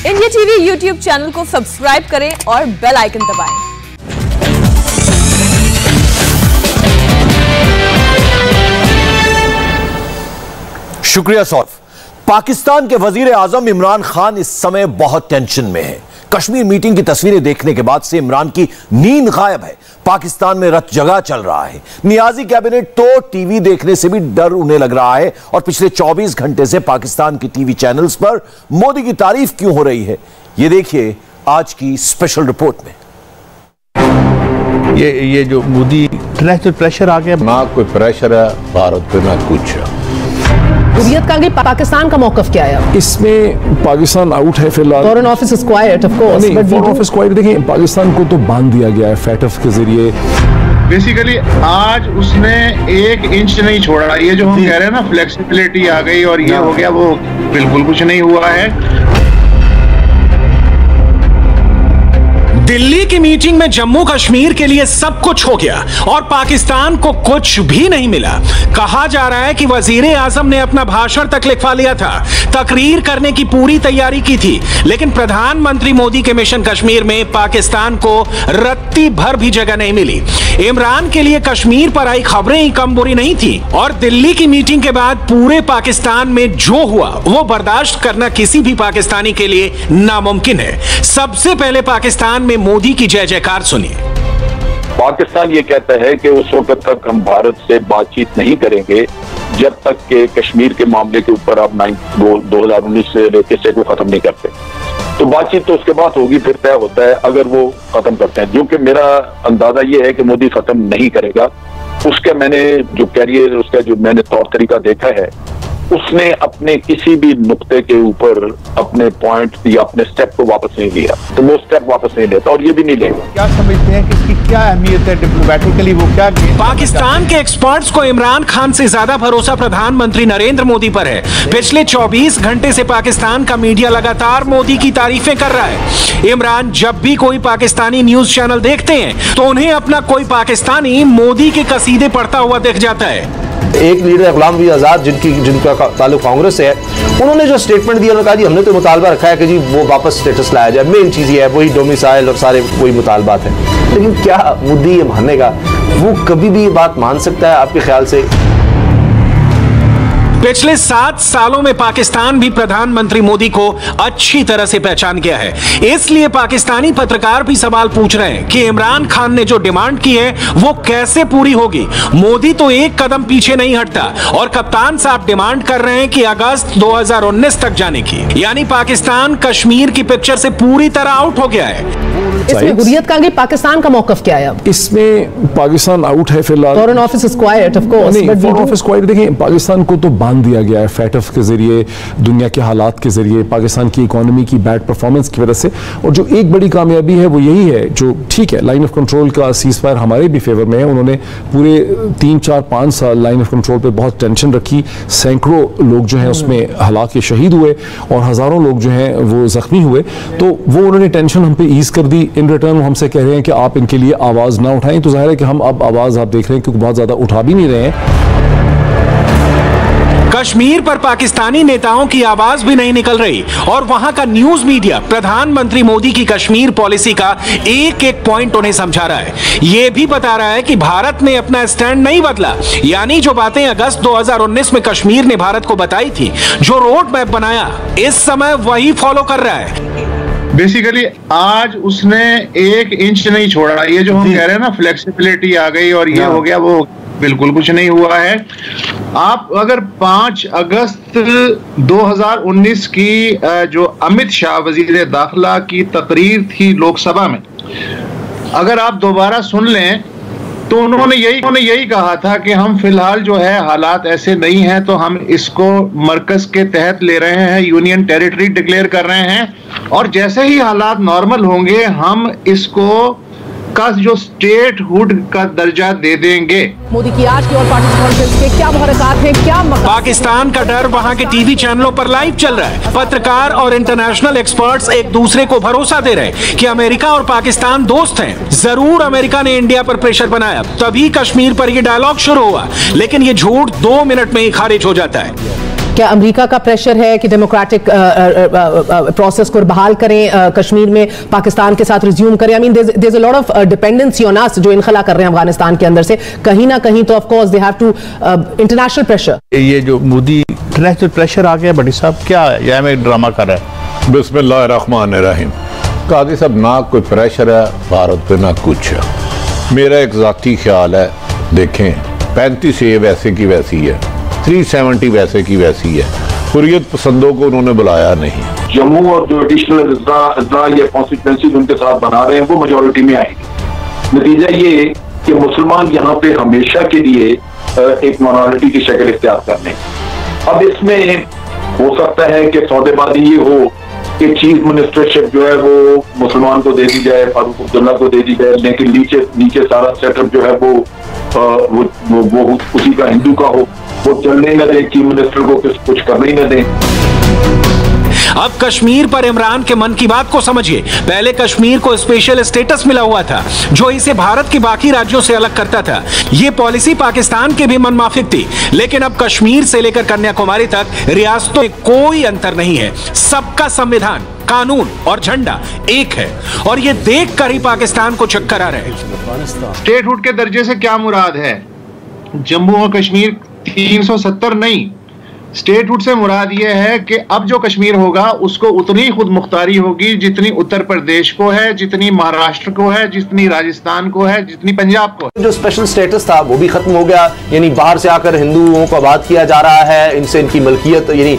India TV YouTube channel को subscribe करें और बेल आइकन दबाएं। शुक्रिया सौरभ। पाकिस्तान के वजीर आजम इमरान खान इस समय बहुत टेंशन में है। कश्मीर मीटिंग की तस्वीरें देखने के बाद से इमरान की नींद गायब है। पाकिस्तान में रत जगह चल रहा है। नियाजी कैबिनेट तो टीवी देखने से भी डर उन्हें लग रहा है और पिछले 24 घंटे से पाकिस्तान के टीवी चैनल्स पर मोदी की तारीफ क्यों हो रही है, ये देखिए आज की स्पेशल रिपोर्ट में। ये जो मोदी इंटरनेशनल प्रेशर आ गया, ना कोई प्रेशर है भारत पे ना कुछ। हुर्रियत का पाकिस्तान का मौकफ क्या है? इसमें पाकिस्तान आउट है फिलहाल। Foreign office is quite of course, but foreign office quite. देखिए, पाकिस्तान को तो बांध दिया गया है फैटफ के जरिए। बेसिकली आज उसने 1 इंच नहीं छोड़ा। ये जो हम कह रहे हैं ना फ्लेक्सिबिलिटी आ गई और ये हो गया, वो बिल्कुल कुछ नहीं हुआ है। दिल्ली की मीटिंग में जम्मू कश्मीर के लिए सब कुछ हो गया और पाकिस्तान को कुछ भी नहीं मिला। कहा जा रहा है कि वजीर आजम ने अपना भाषण तक लिखवा लिया था, तकरीर करने की पूरी तैयारी की थी, लेकिन प्रधानमंत्री मोदी के मिशन कश्मीर में पाकिस्तान को रत्ती भर भी जगह नहीं मिली। इमरान के लिए कश्मीर पर आई खबरें ही कम बुरी नहीं थी और दिल्ली की मीटिंग के बाद पूरे पाकिस्तान में जो हुआ वो बर्दाश्त करना किसी भी पाकिस्तानी के लिए नामुमकिन है। सबसे पहले पाकिस्तान में मोदी की जय जयकार सुनिए। पाकिस्तान ये कहता है कि उस वक्त तक हम भारत से बातचीत नहीं करेंगे जब तक कि कश्मीर के मामले के ऊपर आप 2019 से लेकर को खत्म नहीं करते। तो बातचीत तो उसके बाद होगी, फिर तय होता है अगर वो खत्म करते हैं, जो कि मेरा अंदाजा ये है कि मोदी खत्म नहीं करेगा। उसका मैंने जो कैरियर, उसका जो मैंने तौर तरीका देखा है, उसने अपने किसी भी नुक्ते के ऊपर अपने पॉइंट या अपने स्टेप को वापस नहीं लिया, तो वो स्टेप वापस नहीं लेता और ये भी नहीं लेगा। क्या समझते हैं कि इसकी क्या अहमियत है डिप्लोमेटिकली, वो क्या? पाकिस्तान के एक्सपर्ट्स को इमरान खान से ज्यादा भरोसा प्रधानमंत्री नरेंद्र मोदी पर है। पिछले 24 घंटे से पाकिस्तान का मीडिया लगातार मोदी की तारीफें कर रहा है। इमरान जब भी कोई पाकिस्तानी न्यूज चैनल देखते हैं तो उन्हें अपना कोई पाकिस्तानी मोदी के कसीदे पढ़ता हुआ दिख जाता है। एक लीडर गुलाम नबी आजाद जिनका ताल्लुक कांग्रेस से है, उन्होंने जो स्टेटमेंट दिया, उन्होंने कहा जी हमने तो मुतालबा रखा है कि जी वो वापस स्टेटस लाया जाए। मेन चीज ये है, वही डोमिसाइल और सारे वही मुतालबात हैं। लेकिन क्या मोदी ये मानेगा? वो कभी भी ये बात मान सकता है आपके ख्याल से? पिछले 7 सालों में पाकिस्तान भी प्रधानमंत्री मोदी को अच्छी तरह से पहचान गया है। इसलिए पाकिस्तानी पत्रकार भी सवाल पूछ रहे हैं कि इमरान खान ने जो डिमांड की है वो कैसे पूरी होगी। मोदी तो एक कदम पीछे नहीं हटता और कप्तान साहब डिमांड कर रहे हैं कि अगस्त 2019 तक जाने की, यानी पाकिस्तान कश्मीर की पिक्चर से पूरी तरह आउट हो गया है। इसमें हुर्रियत का पाकिस्तान का मौकफ क्या है? इसमें पाकिस्तान आउट है फिलहाल। Foreign office is quite of course, but foreign office quite. देखिए, पाकिस्तान को तो बांध दिया गया है फैटफ के जरिए, दुनिया के हालात के जरिए, पाकिस्तान की इकोनॉमी की बैड परफॉर्मेंस की वजह से। और जो एक बड़ी कामयाबी है वो यही है, जो ठीक है लाइन ऑफ कंट्रोल का सीज फायर हमारे भी फेवर में है। उन्होंने पूरे 3, 4, 5 साल लाइन ऑफ कंट्रोल पे बहुत टेंशन रखी। सैकड़ों लोग जो है उसमें हलाक शहीद हुए और हजारों लोग जो हैं वो जख्मी हुए। तो वो उन्होंने टेंशन हम पे ईज कर दी। इन रिटर्न वो हमसे कह रहे हैं कि आप इनके लिए आवाज ना उठाएं। तो जाहिर है कि हम अब आवाज, आप देख रहे हैं, क्योंकि बहुत ज्यादा उठा भी नहीं रहे हैं। कश्मीर पर पाकिस्तानी नेताओं की आवाज भी नहीं निकल रही और वहां का न्यूज मीडिया प्रधानमंत्री मोदी की कश्मीर पॉलिसी का एक एक पॉइंट उन्हें समझा रहा है। यह भी बता रहा है कि भारत ने अपना स्टैंड नहीं बदला, यानी जो बातें अगस्त 2019 में कश्मीर ने भारत को बताई थी, जो रोड मैप बनाया, इस समय वही फॉलो कर रहा है। बेसिकली आज उसने 1 इंच नहीं छोड़ा। ये जो हम कह रहे हैं ना फ्लेक्सिबिलिटी आ गई और ये हो गया, वो बिल्कुल कुछ नहीं हुआ है। आप अगर 5 अगस्त 2019 की जो अमित शाह वजीर दाखिला की तकरीर थी लोकसभा में, अगर आप दोबारा सुन लें तो उन्होंने यही कहा था कि हम फिलहाल जो है हालात ऐसे नहीं हैं, तो हम इसको मरकज के तहत ले रहे हैं, यूनियन टेरिटरी डिक्लेयर कर रहे हैं और जैसे ही हालात नॉर्मल होंगे हम इसको का जो स्टेटहुड का दर्जा दे देंगे। मोदी की आज की और पार्टी कॉन्फ्रेंस के क्या मुहरकात हैं, क्या पाकिस्तान का डर वहां के टीवी चैनलों पर लाइव चल रहा है। पत्रकार और इंटरनेशनल एक्सपर्ट्स एक दूसरे को भरोसा दे रहे हैं कि अमेरिका और पाकिस्तान दोस्त हैं। जरूर अमेरिका ने इंडिया पर प्रेशर बनाया, तभी कश्मीर पर यह डायलॉग शुरू हुआ, लेकिन ये झूठ 2 मिनट में ही खारिज हो जाता है। क्या अमेरिका का प्रेशर है कि डेमोक्रेटिक प्रोसेस को बहाल करें, कश्मीर में पाकिस्तान के साथ रिज्यूम करें? I mean there is a lot of dependency on us जो इनखला कर रहे हैं अफगानिस्तान के अंदर से, कहीं ना कहीं तो of course they have to international pressure. ये जो मोदी इंटरनेशनल प्रेशर आ गया, बड़ी साहब क्या है, यह में ड्रामा कर रहा है। बिस्मिल्लाहिर्रहमानिर्रहीम। काजी साहब, ना कोई प्रेशर है भारत पे, ना कुछ है। मेरा एक जाती ख्याल है, देखें 35 ए वैसे की वैसी है, 370 वैसे की वैसी है। हुर्रियत पसंदों को उन्होंने बुलाया नहीं। जम्मू और जो एडिशनल इज़्रा या कॉन्स्टिट्यूंसी उनके साथ बना रहे हैं वो मेजोरिटी में आएंगे। नतीजा ये कि मुसलमान यहाँ पे हमेशा के लिए एक माइनॉरिटी की शक्ल इख्तियार कर लें। अब इसमें हो सकता है कि सौदेबाजी ये हो कि चीफ मिनिस्टरशिप जो है वो मुसलमान को दे दी जाए, फारूक अब्दुल्ला को दे दी जाए, लेकिन नीचे सारा सेटअप जो है वो उसी का हिंदू का हो, वो चलने न दें, चीफ मिनिस्टर को कुछ करने ही न दें। अब कश्मीर पर इमरान के मन की बात को समझिए। पहले कश्मीर को स्पेशल स्टेटस मिला हुआ था जो इसे भारत के बाकी राज्यों से अलग करता था। ये पॉलिसी पाकिस्तान के भी मनमाफिक थी, लेकिन अब कश्मीर से लेकर कन्याकुमारी तक रियासतों में कोई अंतर नहीं है। सबका संविधान, कानून और झंडा एक है, और ये देखकर ही पाकिस्तान को चक्कर आ रहे हैं। स्टेटहुड के दर्जे से क्या मुराद है? जम्मू और कश्मीर 370 नहीं, स्टेटहुड से मुराद यह है कि अब जो कश्मीर होगा उसको उतनी खुद मुख्तारी होगी जितनी उत्तर प्रदेश को है, जितनी महाराष्ट्र को है, जितनी राजस्थान को है, जितनी पंजाब को है। जो स्पेशल स्टेटस था वो भी खत्म हो गया, यानी बाहर से आकर हिंदुओं को आबाद किया जा रहा है, इनसे इनकी मलकियत यानी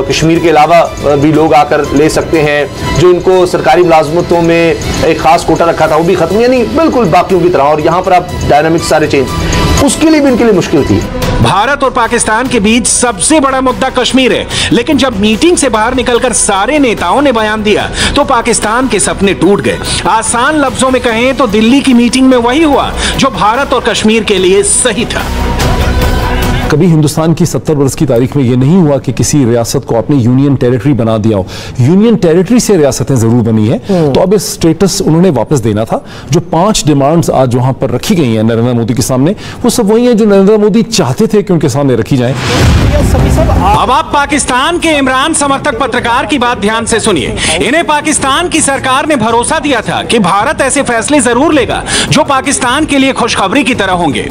कश्मीर के अलावा भी लोग आकर ले सकते हैं। जो इनको सरकारी मुलाजमतों में एक खास कोटा रखा था वो भी खत्म, यानी बिल्कुल बाकियों की तरह। और यहाँ पर आप डायनामिक्स सारे चेंज, उसके लिए भी इनके लिए मुश्किल थी। भारत और पाकिस्तान के बीच सबसे बड़ा मुद्दा कश्मीर है, लेकिन जब मीटिंग से बाहर निकलकर सारे नेताओं ने बयान दिया तो पाकिस्तान के सपने टूट गए। आसान लफ्जों में कहें तो दिल्ली की मीटिंग में वही हुआ जो भारत और कश्मीर के लिए सही था। कभी हिंदुस्तान की 70 वर्ष की तारीख में यह नहीं हुआ कि किसी रियासत को आपने यूनियन टेरिटरी बना दिया हो। यूनियन टेरिटरी से रियासतें जरूर बनी है, तो अब इस स्टेटस उन्होंने वापस देना था। जो 5 डिमांड्स आज वहां पर रखी गई हैं नरेंद्र मोदी के सामने, वो सब वही है जो नरेंद्र मोदी चाहते थे कि उनके सामने रखी जाए। अब आप पाकिस्तान के इमरान समर्थक पत्रकार की बात ध्यान से सुनिए। इन्हें पाकिस्तान की सरकार ने भरोसा दिया था कि भारत ऐसे फैसले जरूर लेगा जो पाकिस्तान के लिए खुशखबरी की तरह होंगे।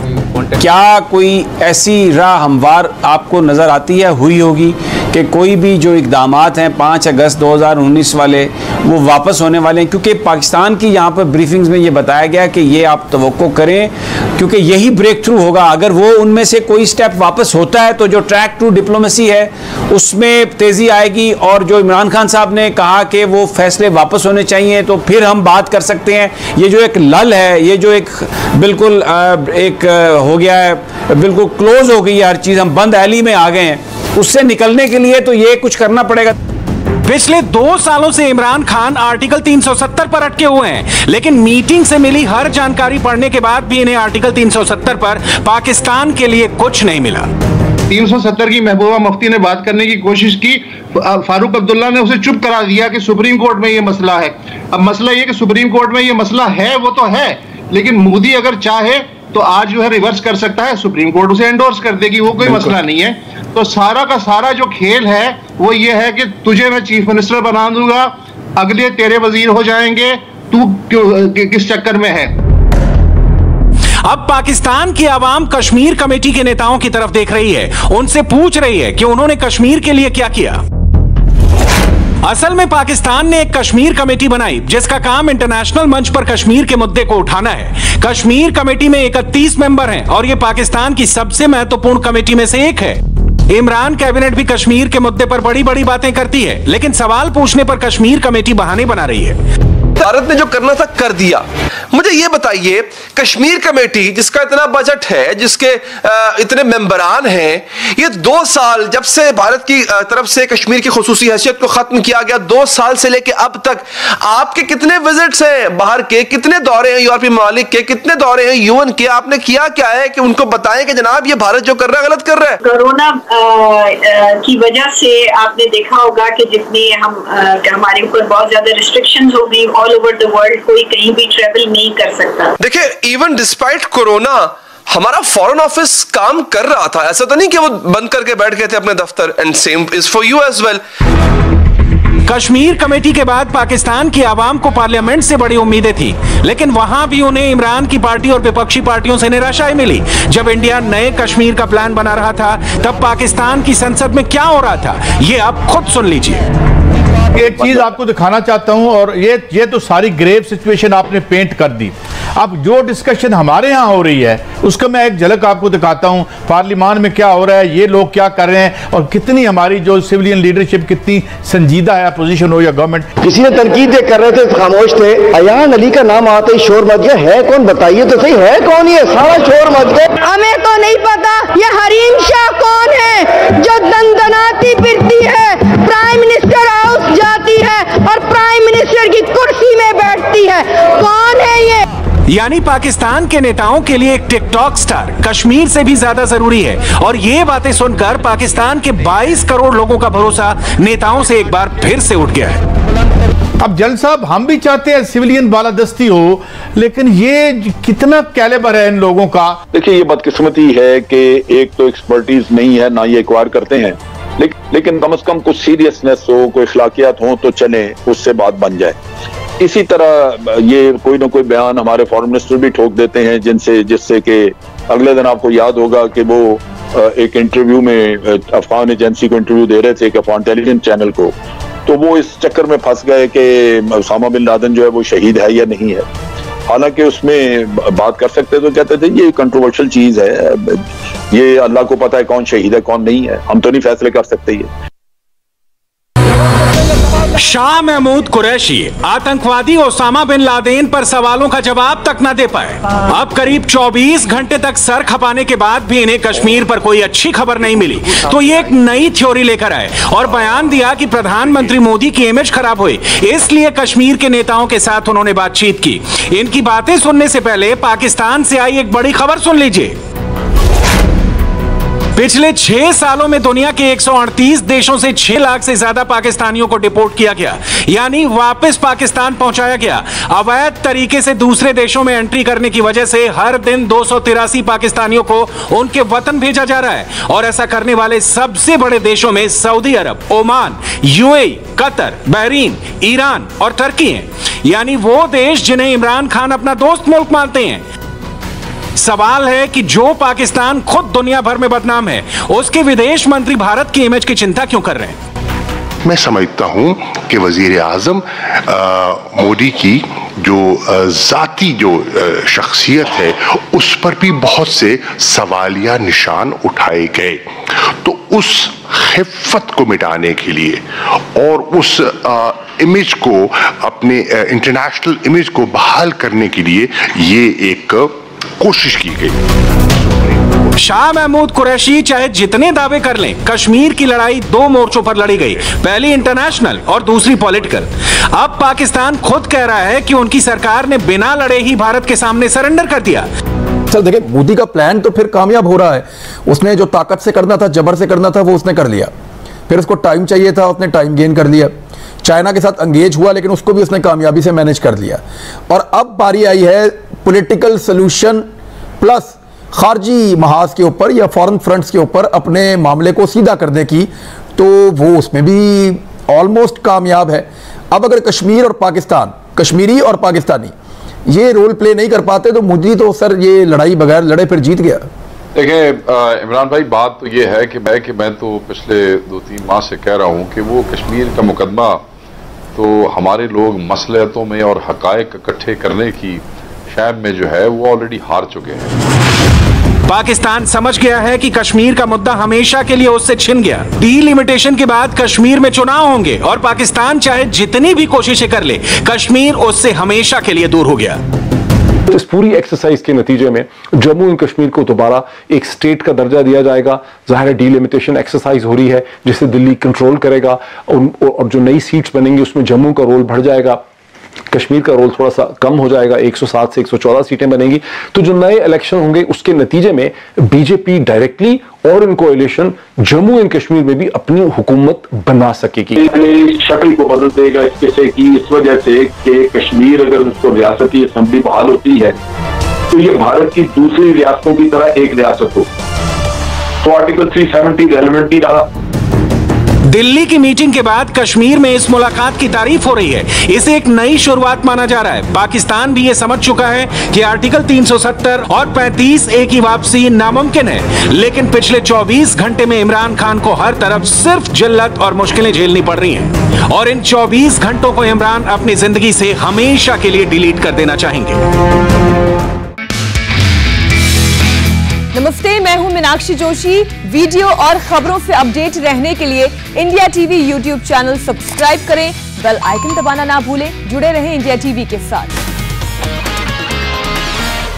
क्या कोई ऐसी राह हमवार आपको नजर आती है हुई होगी कि कोई भी जो इकदामात हैं 5 अगस्त 2019 वाले वो वापस होने वाले हैं? क्योंकि पाकिस्तान की यहाँ पर ब्रीफिंग्स में ये बताया गया कि ये आप तवक्को करें, क्योंकि यही ब्रेक थ्रू होगा। अगर वो उनमें से कोई स्टेप वापस होता है तो जो ट्रैक टू डिप्लोमेसी है उसमें तेजी आएगी, और जो इमरान खान साहब ने कहा कि वो फैसले वापस होने चाहिए तो फिर हम बात कर सकते हैं। ये जो एक लल है, ये जो एक बिल्कुल एक हो गया है, बिल्कुल क्लोज हो गई है हर चीज, हम बंद एली में आ गए हैं, उससे निकलने के लिए तो ये कुछ करना पड़ेगा। पिछले 2 सालों से इमरान खान आर्टिकल 370 पर अटके हुए हैं, लेकिन मीटिंग से मिली हर जानकारी पढ़ने के बाद भी इन्हें आर्टिकल 370 पर पाकिस्तान के लिए कुछ नहीं मिला। 370 की महबूबा मुफ्ती ने बात करने की कोशिश की, फारूक अब्दुल्ला ने उसे चुप करा दिया कि सुप्रीम कोर्ट में ये मसला है। अब मसला ये कि सुप्रीम कोर्ट में ये मसला है, वो तो है, लेकिन मोदी अगर चाहे तो आज जो है रिवर्स कर सकता है, सुप्रीम कोर्ट उसे एंडोर्स कर देगी, वो कोई मसला नहीं है। तो सारा का सारा जो खेल है वो ये है कि तुझे मैं चीफ मिनिस्टर बना दूंगा, अगले तेरे वजीर हो जाएंगे, तू किस चक्कर में है। अब पाकिस्तान की आवाम कश्मीर कमेटी के नेताओं की तरफ देख रही है, उनसे पूछ रही है कि उन्होंने कश्मीर के लिए क्या किया। असल में पाकिस्तान ने एक कश्मीर कमेटी बनाई जिसका काम इंटरनेशनल मंच पर कश्मीर के मुद्दे को उठाना है। कश्मीर कमेटी में 31 मेंबर हैं और यह पाकिस्तान की सबसे महत्वपूर्ण कमेटी में से एक है। इमरान कैबिनेट भी कश्मीर के मुद्दे पर बड़ी बड़ी बातें करती है, लेकिन सवाल पूछने पर कश्मीर कमेटी बहाने बना रही है। भारत ने जो करना था कर दिया। मुझे ये बताइए, कश्मीर कमेटी जिसका इतना बजट है, जिसके इतने मेंबरान हैं, ये 2 साल जब से भारत की तरफ से कश्मीर की खुसूसी हैसियत को खत्म किया गया, 2 साल से लेके अब तक आपके कितने विजिट्स हैं बाहर के, कितने दौरे हैं यूरोपीय ममालिक के, कितने दौरे हैं यूएन के? आपने किया क्या है कि उनको बताएं कि जनाब ये भारत जो कर रहा है गलत कर रहा है। कोरोना की वजह से आपने देखा होगा कि जितने हमारे ऊपर बहुत ज्यादा रिस्ट्रिक्शंस हो गई, ऑल ओवर द वर्ल्ड कोई कहीं भी ट्रेवल नहीं कर सकता। देखिए, इवन डिस्पाइट कोरोना हमारा फॉरेन ऑफिस काम कर रहा था, ऐसा तो नहीं कि वो बंद करके बैठ गए थे अपने दफ्तर। And same is for you as well. Kashmir committee के बाद पाकिस्तान की आवाम को पार्लियामेंट से बड़ी उम्मीदें थी, लेकिन वहां भी उन्हें इमरान की पार्टी और विपक्षी पार्टियों से निराशा ही मिली। जब इंडिया नए कश्मीर का प्लान बना रहा था, तब पाकिस्तान की संसद में क्या हो रहा था, ये आप खुद सुन लीजिए। एक चीज आपको दिखाना चाहता हूं, और ये तो सारी ग्रेव सिचुएशन आपने पेंट कर दी। अब जो डिस्कशन हमारे यहाँ हो रही है उसका मैं एक झलक आपको दिखाता हूं। पार्लियामान में क्या हो रहा है, ये लोग क्या कर रहे हैं, और कितनी हमारी जो सिविलियन लीडरशिप कितनी संजीदा है, अपोजिशन हो या गवर्नमेंट। किसी ने तनकीद कर रहे थे, खामोश थे। अयान अली का नाम आते ही शोर मच गया। है कौन, बताइए तो सही, है कौन ये? सारा शोर मच गया। हमें तो नहीं पता ये हरीम शाह कौन है जो दंदनाती फिरती है, प्राइम मिनिस्टर हाउस जाती है और प्राइम मिनिस्टर की कुर्सी में बैठती है। कौन है ये? यानी पाकिस्तान के नेताओं के लिए एक टिकटॉक स्टार कश्मीर से भी ज्यादा जरूरी है। और ये बातें सुनकर पाकिस्तान के 22 करोड़ लोगों का भरोसा नेताओं से एक बार फिर से उठ गया है। अब जल साहब, हम भी चाहते हैं सिविलियन बालादस्ती हो, लेकिन ये कितना कैलिबर है इन लोगों का। देखिए, ये बदकिस्मती है कि एक तो एक्सपर्टीज नहीं है, ना ये एक्वायर करते हैं, लेकिन कम से कम कुछ सीरियसनेस हो, कोई अखलाकियात हो तो चले, उससे बात बन जाए। इसी तरह ये कोई ना कोई बयान हमारे फॉरेन मिनिस्टर भी ठोक देते हैं, जिससे कि अगले दिन आपको याद होगा कि वो एक इंटरव्यू में अफगान एजेंसी को इंटरव्यू दे रहे थे, एक अफगान टेलीविजन चैनल को, तो वो इस चक्कर में फंस गए कि उसामा बिन लादेन जो है वो शहीद है या नहीं है। हालांकि उसमें बात कर सकते तो कहते थे ये कंट्रोवर्शियल चीज है, ये अल्लाह को पता है कौन शहीद है कौन नहीं है, हम तो नहीं फैसले कर सकते। ये शाह महमूद कुरैशी आतंकवादी ओसामा बिन लादेन पर सवालों का जवाब तक न दे पाए। अब करीब 24 घंटे तक सर खपाने के बाद भी इन्हें कश्मीर पर कोई अच्छी खबर नहीं मिली, तो ये एक नई थ्योरी लेकर आए और बयान दिया कि प्रधानमंत्री मोदी की इमेज खराब हुई, इसलिए कश्मीर के नेताओं के साथ उन्होंने बातचीत की। इनकी बातें सुनने से पहले पाकिस्तान से आई एक बड़ी खबर सुन लीजिए। पिछले 6 सालों में दुनिया के 138 देशों से 6 लाख से ज्यादा पाकिस्तानियों को डिपोर्ट किया गया, यानी वापस पाकिस्तान पहुंचाया गया। अवैध तरीके से दूसरे देशों में एंट्री करने की वजह से हर दिन 283 पाकिस्तानियों को उनके वतन भेजा जा रहा है। और ऐसा करने वाले सबसे बड़े देशों में Saudi Arab, Oman, UAE, Qatar, Bahrain, Iran और टर्की हैं, यानी वो देश जिन्हें इमरान खान अपना दोस्त मुल्क मानते हैं। सवाल है कि जो पाकिस्तान खुद दुनिया भर में बदनाम है, उसके विदेश मंत्री भारत की इमेज की चिंता क्यों कर रहे हैं? मैं समझता हूं कि वजीर आजम मोदी की जो जाती जो शख्सियत है उस पर भी बहुत से सवालिया निशान उठाए गए, तो उस खिफ़त को मिटाने के लिए और उस इमेज को, अपने इंटरनेशनल इमेज को बहाल करने के लिए ये एक कोशिश की गई। शाह महमूद कुरैशी चाहे जितने दावे कर लें, कश्मीर की लड़ाई 2 मोर्चों पर लड़ी गई, पहली इंटरनेशनल और दूसरी पॉलिटिकल। अब पाकिस्तान खुद कह रहा है कि उनकी सरकार ने बिना लड़े ही भारत के सामने सरेंडर कर दिया। चल देखिए, मोदी का प्लान तो फिर कामयाब हो रहा है। उसने जो ताकत से करना था, जबर से करना था, वो उसने कर लिया। फिर उसको टाइम चाहिए था, उसने टाइम गेन कर लिया। चाइना के साथ एंगेज हुआ, लेकिन उसको भी उसने कामयाबी से मैनेज कर लिया। और अब बारी आई है पॉलिटिकल सॉल्यूशन प्लस खारजी महाज के ऊपर या फॉरेन फ्रंट्स के ऊपर अपने मामले को सीधा करने की, तो वो उसमें भी ऑलमोस्ट कामयाब है। अब अगर कश्मीर और पाकिस्तान, कश्मीरी और पाकिस्तानी ये रोल प्ले नहीं कर पाते, तो मोदी तो सर ये लड़ाई बगैर लड़े फिर जीत गया। देखिए इमरान भाई, बात तो ये है कि मैं तो पिछले 2-3 माह से कह रहा हूँ कि वो कश्मीर का मुकदमा तो हमारे लोग मसलहतों में और हकायक इकट्ठे करने की शैब में जो है वो ऑलरेडी हार चुके हैं। पाकिस्तान समझ गया है कि कश्मीर का मुद्दा हमेशा के लिए उससे छिन गया। डीलिमिटेशन के बाद कश्मीर में चुनाव होंगे और पाकिस्तान चाहे जितनी भी कोशिशें कर ले, कश्मीर उससे हमेशा के लिए दूर हो गया। इस पूरी एक्सरसाइज के नतीजे में जम्मू एंड कश्मीर को दोबारा एक स्टेट का दर्जा दिया जाएगा। ज़ाहिर है डीलिमिटेशन एक्सरसाइज हो रही है जिसे दिल्ली कंट्रोल करेगा, और जो नई सीट्स बनेंगी उसमें जम्मू का रोल बढ़ जाएगा, कश्मीर का रोल थोड़ा सा कम हो जाएगा, 107 से 114 सीटें बनेंगी। तो जो नए इलेक्शन होंगे उसके नतीजे में बीजेपी डायरेक्टली और इन कोएलिशन जम्मू एंड कश्मीर में भी अपनी हुकूमत बना सकेगी। शक्ल को बदल देगा इस वजह से कि कश्मीर अगर उसको रियासती असेंबली बहाल होती है तो ये भारत की दूसरी रियासतों की तरह एक रियासत हो, तो आर्टिकल 370 रेलेवेंट नहीं रहा। दिल्ली की मीटिंग के बाद कश्मीर में इस मुलाकात की तारीफ हो रही है। इसे एक नई शुरुआत माना जा रहा है। पाकिस्तान भी ये समझ चुका है कि आर्टिकल 370 और 35A की वापसी नामुमकिन है, लेकिन पिछले 24 घंटे में इमरान खान को हर तरफ सिर्फ जिल्लत और मुश्किलें झेलनी पड़ रही हैं, और इन 24 घंटों को इमरान अपनी जिंदगी से हमेशा के लिए डिलीट कर देना चाहेंगे। नमस्ते, मैं हूं मीनाक्षी जोशी। वीडियो और खबरों से अपडेट रहने के लिए India TV YouTube channel subscribe करें, बेल आइकन दबाना ना भूलें। जुड़े रहें इंडिया टीवी के साथ।